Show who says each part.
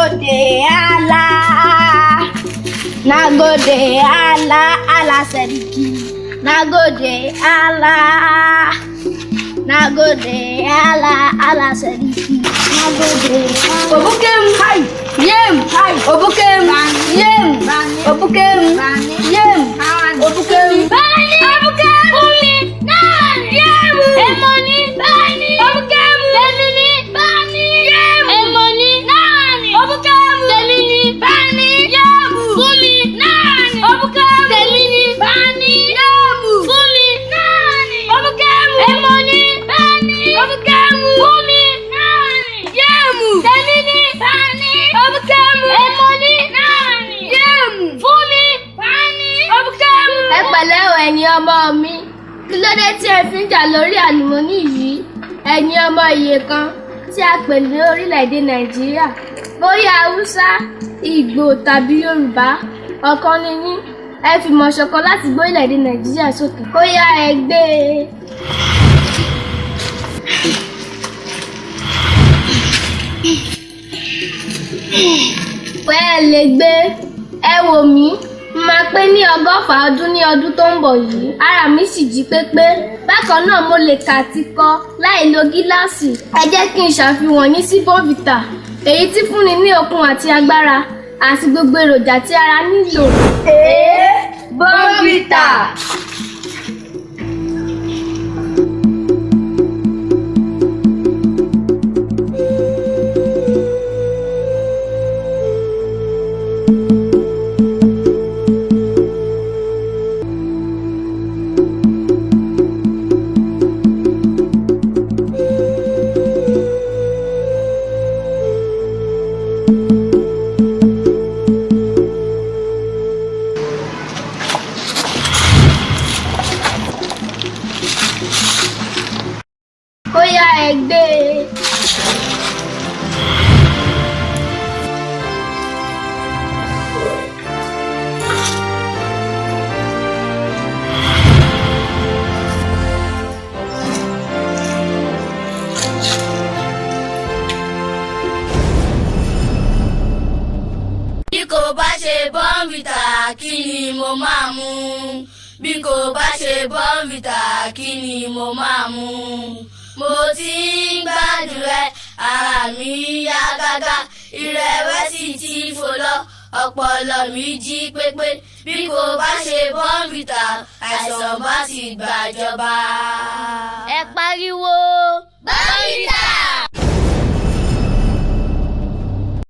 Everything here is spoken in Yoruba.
Speaker 1: Nagode Allah, Nagode Allah, Allah Seriki. Nagode Allah, Nagode Allah, Allah Seriki. Nagode Obukem, hi, yem, hi, Obukem, yem, Obukem, yem, Obukem, bani, Obukem, umi, nan, yem, emoni, bani, Obukem, temini, bani, yem, emoni, nani, Obukem, temini, bani, yem, umi, nani, Obukem, temini, bani, yem, umi, nani, Obukem, emoni, bani, Obukem, umi, nani, yem, temini, bani, Obukem, emoni, nani, yem, umi, bani, Obukem. Ẹ pẹ̀lẹ́ o ẹ̀yin ọmọ mi, kí ló dé tí ẹ fi ń jà lórí àlùmọ́nì yìí? Ẹ̀yin ọmọ iye kan tí a pè ní orílẹ̀-èdè Nàìjíríà, bóyá Haúsá, Ìgbò tàbí Yorùbá, ọ̀kan ni yín. Ẹ fìmọ̀ ṣọ̀kan láti gbé orílẹ̀-èdè Nàìjíríà sókè. Bóyá ẹ gbé e. Ẹ lè gbé. Ẹ wò mí, máa pé ní 100 ọdún ní ọdún tó ń bọ̀ yìí, ara mi sì jí pépé. Bákan náà mo lè kà àti kọ láì lo gíláàsì. Ẹ jẹ́ kí n ṣàfihàn yín sí Bournvita, èyí tí fúnni ní okun àti agbára àti gbogbo èròjà tí ara nílò. Bournvita. Bóyá ẹ gbé e.
Speaker 2: Bí kò bá ṣe Bournvita, kí ni mo máa mu? Bí kò bá ṣe Bournvita, kí ni mo máa mu? Mo ti ń gbàdúrà, ara mi yá gágá, ìrẹ̀wẹ̀sì ti fò lọ, ọpọlọ mi jí pépé. Bí kò bá ṣe Bournvita, àìsàn bá ti gbàjọba.
Speaker 1: Ẹ pariwo.
Speaker 2: Bournvita!